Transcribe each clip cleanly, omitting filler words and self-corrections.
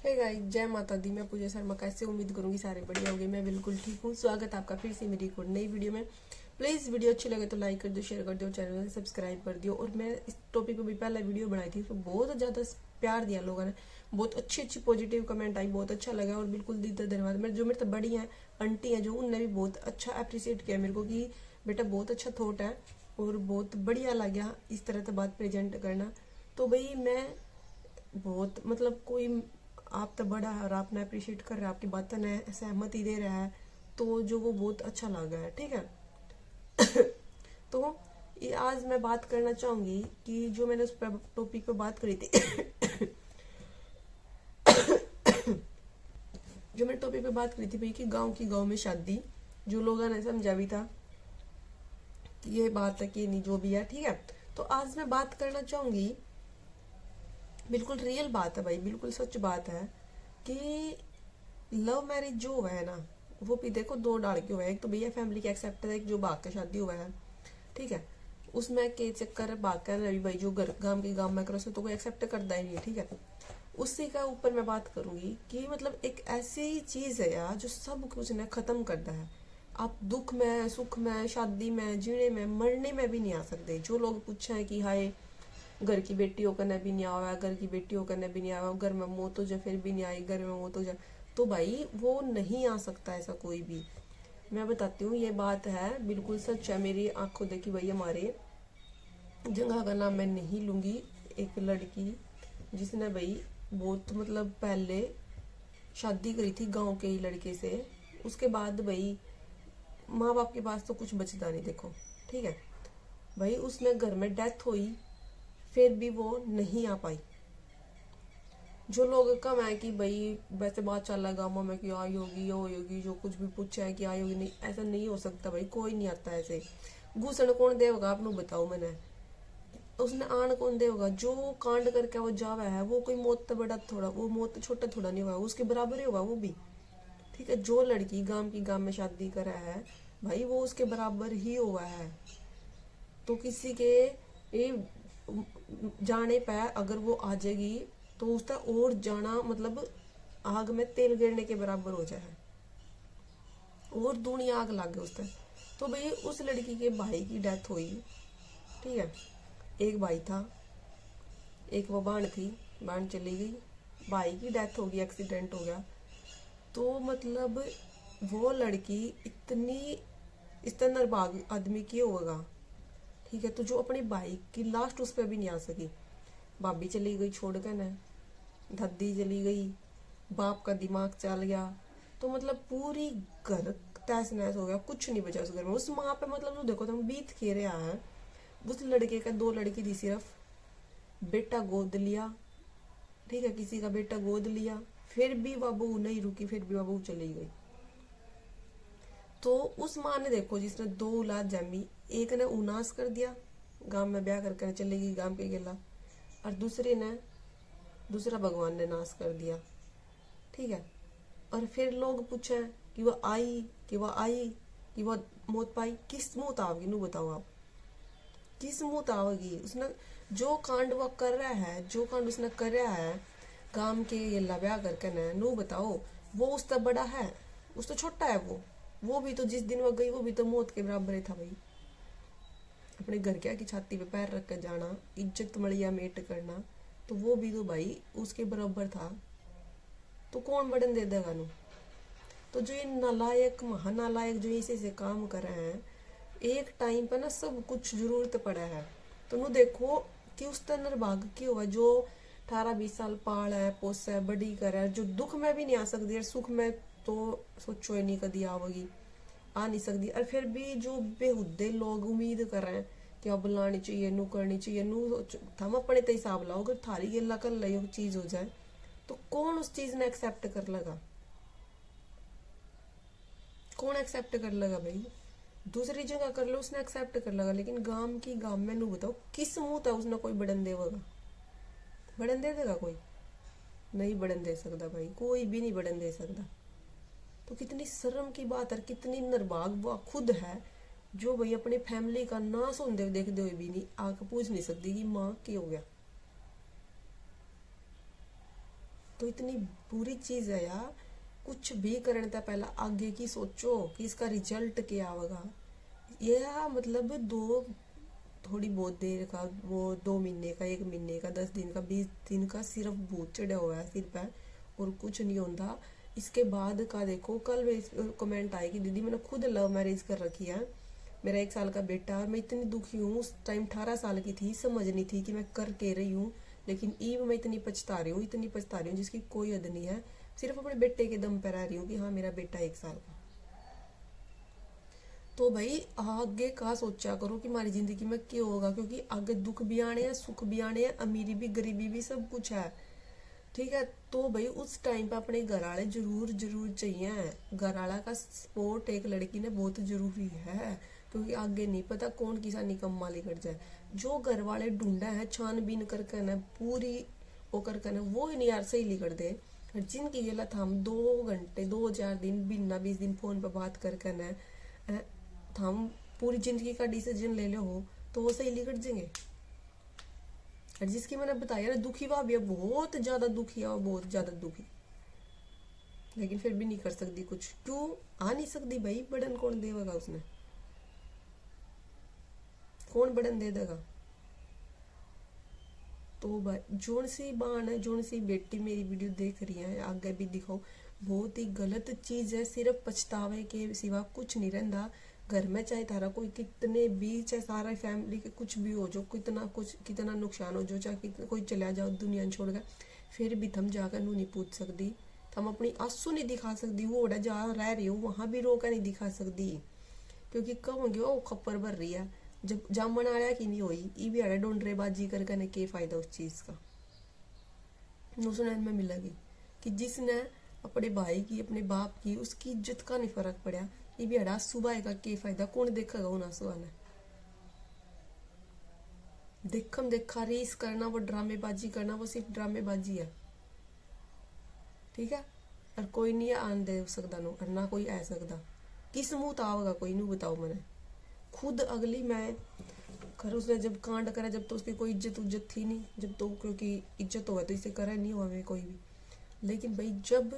Hey guys, जय माता दी। मैं पूजा शर्मा। कैसे उम्मीद करूंगी सारे बढ़िया होंगे। मैं बिल्कुल ठीक हूँ। स्वागत है आपका फिर से मेरी एक और नई वीडियो में। प्लीज वीडियो अच्छी लगे तो लाइक कर दो, शेयर कर दो, चैनल को सब्सक्राइब कर दियो। और मैं इस टॉपिक पे भी पहले वीडियो बनाई थी तो बहुत ज्यादा प्यार दिया लोगों ने, बहुत अच्छी अच्छी पॉजिटिव कमेंट आई, बहुत अच्छा लगा और बिल्कुल दिल से धन्यवाद। मेरे जो मेरे तो बड़ी हैं आंटी हैं जो, उनने भी बहुत अच्छा अप्रिशिएट किया मेरे को कि बेटा बहुत अच्छा थॉट है और बहुत बढ़िया लगा इस तरह से बात प्रेजेंट करना। तो भाई मैं बहुत मतलब कोई आप तो बड़ा है और आपने अप्रिशिएट कर रहा है, आपकी बातों ने सहमति दे रहा है तो जो वो बहुत अच्छा लगा है। ठीक है। तो ये आज मैं बात करना चाहूंगी कि जो मैंने उस टॉपिक पे बात करी थी जो मैंने टॉपिक पे बात करी थी भाई कि गांव में शादी, जो लोगों ने समझा भी था कि ये बात है कि नहीं जो भी है। ठीक है। तो आज मैं बात करना चाहूंगी, बिल्कुल रियल बात है भाई, बिल्कुल सच बात है कि लव मैरिज जो हुआ है ना, वो भी देखो दो डाल के हुआ है। एक तो भैया फैमिली के एक्सेप्ट है, एक जो भाग का शादी हुआ है। ठीक है। उसमें के चक्कर भाग का रवि भाई जो गांव के गांव में करो तो कोई एक्सेप्ट करता ही नहीं है। ठीक है। उसी का ऊपर मैं बात करूंगी कि मतलब एक ऐसी चीज है यार जो सब कुछ ने खत्म करता है। आप दुख में, सुख में, शादी में, जीने में, मरने में भी नहीं आ सकते। जो लोग पूछे हैं कि हाय घर की बेटी होकर ने भी नहीं आवा, घर की बेटी होकर ने भी नहीं आवा, घर में मौत हो जाए फिर भी नहीं आई, घर में मौत हो जाए, तो भाई वो नहीं आ सकता ऐसा कोई भी। मैं बताती हूँ, ये बात है बिल्कुल सच है, मेरी आंखों देखी भाई। हमारे जगह का नाम मैं नहीं लूंगी, एक लड़की जिसने भाई बहुत मतलब पहले शादी करी थी गांव के ही लड़के से, उसके बाद भाई माँ बाप के पास तो कुछ बचता नहीं देखो। ठीक है भाई, उसने घर में डेथ हुई फिर भी वो नहीं आ पाई। जो लोग कम है कि भाई वैसे बात चल रहा गाँव में कि आई होगी ये होगी, जो कुछ भी पूछा है कि आई होगी, नहीं ऐसा नहीं हो सकता भाई, कोई नहीं आता ऐसे। घूसण कौन देगा आप बताओ मैंने, उसने आन कौन देगा? जो कांड करके वो जावा है वो कोई मौत तो बड़ा थोड़ा, वो मौत तो छोटा थोड़ा नहीं हुआ, उसके बराबर ही होगा वो भी। ठीक है। जो लड़की गांव में शादी करा है भाई वो उसके बराबर ही हुआ है। तो किसी के ये जाने पे अगर वो आ जाएगी तो उसका और जाना मतलब आग में तेल गिरने के बराबर हो जाए और दूनी आग लग गई उससे। तो भाई उस लड़की के भाई की डेथ हुई। ठीक है। एक भाई था, एक वो बाण थी, बाण चली गई, भाई की डेथ हो गई, एक्सीडेंट हो गया। तो मतलब वो लड़की इतनी इतना निर्भाग आदमी की होगा। ठीक है। तो जो अपनी भाई की लास्ट उस पर भी नहीं आ सकी, भाभी चली गई छोड़ कर न, दादी चली गई, बाप का दिमाग चल गया, तो मतलब पूरी घर तहस नहस हो गया, कुछ नहीं बचा उस घर में। उस माँ पे मतलब तो देखो तुम बीत के रहा है। उस लड़के का दो लड़की थी सिर्फ, बेटा गोद लिया। ठीक है। किसी का बेटा गोद लिया फिर भी बाबू नहीं रुकी, फिर भी बाबू चली गई। तो उस माँ ने देखो जिसने दो औलाद जमी, एक ने उनास कर दिया, गांव में ब्याह करके चली गई गांव के गेला, और दूसरा भगवान ने नाश कर दिया। ठीक है। और फिर लोग पूछे कि वो आई कि वो मौत पाई, किस मौत आओगी नू बताओ आप, किस मौत आओगी? उसने जो कांड वो कर रहा है, जो कांड उसने कर रहा है गांव के गेला ब्याह करके न, नू बताओ वो उसका बड़ा है, उस तो छोटा है वो भी तो जिस दिन वो गई वो भी तो मौत के बराबर ही था भाई। अपने घर क्या की छाती पे पैर रख कर जाना, इज्जत मड़िया मेट करना, तो वो भी तो भाई उसके बराबर था। तो कौन बढ़न दे देगा नू? तो जो ये नालायक महानालायक जो ऐसे काम कर रहे हैं, एक टाइम पर ना सब कुछ जरूरत पड़ा है। तो नू देखो कि उस तरह निर्भाग क्यों हुआ, जो 18-20 साल पाल है, पोस है, बड़ी कर है, जो दुख में भी नहीं आ सकती और सुख में तो सोचो ही नहीं कदी आवेगी, आ नहीं सकती। और फिर भी जो बेहुदे लोग उम्मीद कर रहे हैं कि अब लानी चाहिए, नू करनी चाहिए, नू थम अपने ते हिसाब लाओ, अगर थारी गेला कर लो चीज हो जाए तो कौन उस चीज ने एक्सेप्ट कर लेगा? कौन एक्सेप्ट कर लेगा भाई? दूसरी जगह कर लो उसने एक्सेप्ट कर लेगा, लेकिन गांव में नू बताओ किस मुंह था उसने कोई बढ़न देगा? बढ़न दे देगा कोई? नहीं बढ़न दे सकता भाई, कोई भी नहीं बढ़न दे सकता। तो कितनी शर्म की बात है, कितनी निर्भाग वो खुद है जो भाई अपनी फैमिली का नाश होते हुए देखते हुए भी नहीं आके पूछ नहीं सकती कि माँ क्या हो गया। तो इतनी बुरी चीज है यार। कुछ भी करने था पहला आगे की सोचो कि इसका रिजल्ट क्या होगा। ये मतलब दो थोड़ी बहुत देर का, वो 2 महीने का, 1 महीने का, 10 दिन का, 20 दिन का सिर्फ भूत चढ़ा हुआ है सिर पर, और कुछ नहीं होता। इसके बाद का देखो, कल कमेंट आएगी दीदी मैंने खुद लव मैरिज कर रखी है, मेरा 1 साल का बेटा, और मैं इतनी दुखी हूँ। उस टाइम 18 साल की थी, समझ नहीं थी कि मैं कर के रही हूँ, लेकिन ईव मैं इतनी पछता रही हूँ, इतनी पछता रही हूँ जिसकी कोई हद नहीं है। सिर्फ अपने बेटे के दम पर रह रही हूँ कि हाँ मेरा बेटा 1 साल का। तो भाई आगे का सोचा करो कि हमारी जिंदगी में क्या होगा, क्योंकि आगे दुख भी आने हैं, सुख भी आने हैं, अमीरी भी गरीबी भी, सब कुछ है। ठीक है, तो भाई उस टाइम पे अपने घर वाले जरूर जरूर चाहिए। घर वाला का सपोर्ट एक लड़की ने बहुत जरूरी है, क्योंकि आगे नहीं पता कौन किसा निकम्मा निकल जाए। जो घर वाले ढूंढा है छानबीन करके ना पूरी वो करके ना, वो ही नहीं यार सही लिखड़ दे। जिनकी गलत हम 2 घंटे 2-4 दिन बिना 20 दिन फोन पे बात करके ना हम पूरी जिंदगी का डिसीजन ले लो हो, तो वो सही लिखड़ जाएंगे। और जिसकी मैंने बताया ना दुखी हुआ भी है, बहुत ज्यादा दुखी है, बहुत ज्यादा दुखी, लेकिन फिर भी नहीं कर सकती कुछ। क्यों आ नहीं सकती भाई, बड़न कौन देगा उसने, कौन बड़न दे देगा। तो भाई जोन सी बाण है, जोन सी बेटी मेरी वीडियो देख रही है, आगे भी दिखाओ, बहुत ही गलत चीज है। सिर्फ पछतावे के सिवा कुछ नहीं रहता घर में, चाहे तारा कोई कितने भी, चाहे सारा फैमिली के कुछ भी हो जो, कितना नुकसान हो जो, चाहे कोई चला जाओ दुनिया छोड़ कर, फिर भी थम जाकर नू नहीं पूछ सकती, थम अपनी आंसू नहीं दिखा सकती। वो ओड़ा जहाँ रह रही हो वहां भी रोका नहीं दिखा सकती, क्योंकि कहोगे वो खप्पर भर रही है, जब जामन आया कि नहीं होई ई भी अड़े डोंडरेबाजी करके ने के फायदा उस चीज का। सुनने में मिलेगी कि जिसने अपने भाई की, अपने बाप की, उसकी इज्जत का नहीं फर्क पड़ा, ये भी अड़ा सुबह का के फायदा, कौन देखेगा उन सुबह ने। देखम देखा रीस करना, वो ड्रामेबाजी करना, वो सिर्फ ड्रामेबाजी है। ठीक है, और कोई नहीं आन दे सकता नो, और ना कोई आ सकता। किस मुंह तावगा कोई नू बताओ मैंने खुद अगली मैं कर। उसने जब कांड करा जब तो उसकी कोई इज्जत थी नहीं, जब तो क्योंकि इज्जत होगा तो इसे करा नहीं हुआ मैं कोई भी। लेकिन भाई जब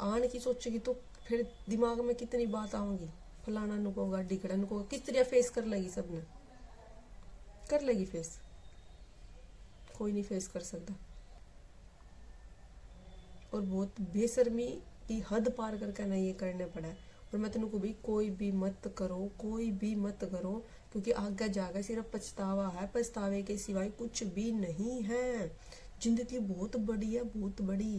आने की सोचेगी तो फिर दिमाग में कितनी बात आऊंगी, फलाना नुक होगा, ढिकड़ा नुक होगा, किस तरह फेस कर लेगी, सबने कर लेगी फेस, कोई नहीं फेस कर सकता। और बहुत बेशर्मी की हद पार करके ना ये करने पड़ा है। और मैं तेन को भी कोई भी मत करो, कोई भी मत करो, क्योंकि आगे जाकर सिर्फ पछतावा है, पछतावे के सिवाय कुछ भी नहीं है। जिंदगी बहुत बड़ी है, बहुत बड़ी,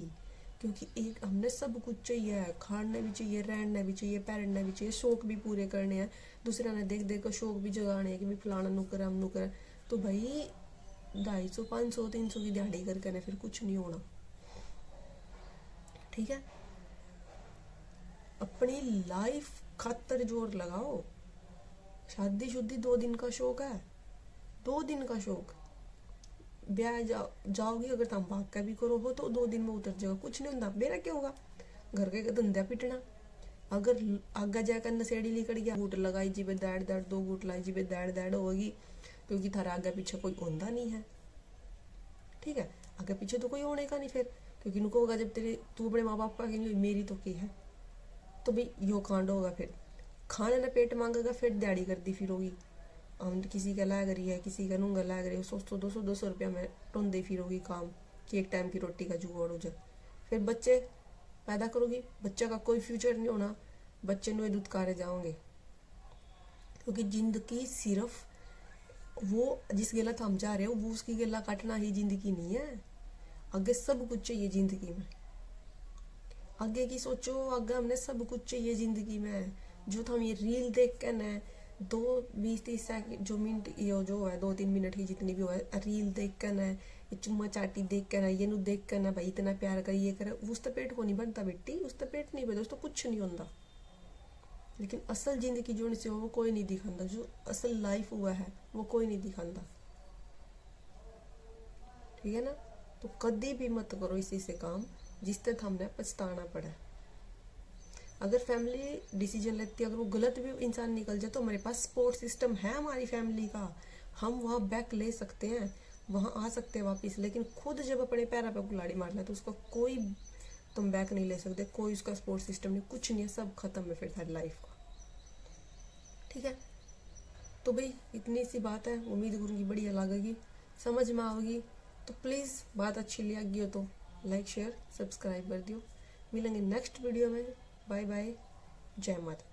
क्योंकि एक हमने सब कुछ चाहिए, खाना भी चाहिए, रहना भी चाहिए, पहनना भी चाहिए, शौक भी पूरे करने हैं। दूसरा ने देख देख कर शौक भी जगाने हैं कि भाई फलाना नुकर हम नुकर, तो भाई 250, 500, 300 की दिहाड़ी करके फिर कुछ नहीं होना। ठीक है, अपनी लाइफ खातर जोर लगाओ। शादी शुद्धी 2 दिन का शौक है, 2 दिन का शौक। ब्याह जाओगी अगर तुम भाग का भी करो हो तो 2 दिन में उतर जाओ, कुछ नहीं होता। मेरा क्या होगा, घर के धंधा पिटना। अगर आगे जाकर नशेड़ी लिकड़ गया, घूट लगाई जी बे दाड़ दाड़, 2 घूट लाई जी बे दाड़ दाड़ होगी, क्योंकि थारा आगे पीछे कोई होंदा नहीं है। ठीक है, आगे पीछे तो कोई होने का नहीं फिर, क्योंकि उनको होगा जब तेरे तू अपने माँ बाप का कहेंगे मेरी तो की है, तो भाई यो कांड होगा। फिर खाने ना पेट मांगेगा, फिर दिहाड़ी कर दी फिर होगी। हम किसी का ला करी है, किसी का नूंगा ला करी है, 100 200 रुपया में टोंदे फिरोगी काम कि एक टाइम की रोटी का जुगाड़ हो जाए। फिर बच्चे पैदा करोगी, बच्चे का कोई फ्यूचर नहीं होना, बच्चे नुए दुत्कारे जाओगे। क्योंकि जिंदगी सिर्फ वो जिस गेला थम जा रहे हो वो उसकी गेला काटना ही जिंदगी नहीं है। आगे सब कुछ चाहिए जिंदगी में, आगे की सोचो, आगे हमने सब कुछ चाहिए जिंदगी में। जो हम ये रील देख कर न 2-20-30 सेकंड जो मिनट ये जो है 2-3 मिनट की जितनी भी हो रील देख कर न, ये चुम्मा चाटी देख कर न, ये नु देख कर न भाई इतना प्यार कर ये करे, उस तो पेट को नहीं बनता बेटी, उस तो पेट नहीं बनता, उस तो कुछ नहीं होता। लेकिन असल जिंदगी जो से हो वो कोई नहीं दिखाता, जो असल लाइफ हुआ है वो कोई नहीं दिखाता। ठीक है ना, तो कभी भी मत करो इसी से काम जिससे हमने पछताना पड़ा। अगर फैमिली डिसीजन लेती है, अगर वो गलत भी इंसान निकल जाए तो हमारे पास सपोर्ट सिस्टम है हमारी फैमिली का, हम वहाँ बैक ले सकते हैं। वहाँ आ सकते हैं वापस, लेकिन खुद जब अपने पैरों पे कुल्हाड़ी मारना है तो उसका कोई तुम बैक नहीं ले सकते, कोई उसका सपोर्ट सिस्टम नहीं, कुछ नहीं है, सब खत्म है फिर सारी लाइफ का। ठीक है, तो भाई इतनी सी बात है, उम्मीद करूँगी बढ़िया लगेगी, समझ में आएगी। तो प्लीज़ बात अच्छी लगी हो तो लाइक शेयर सब्सक्राइब कर दियो। मिलेंगे नेक्स्ट वीडियो में। बाय बाय, जय माता।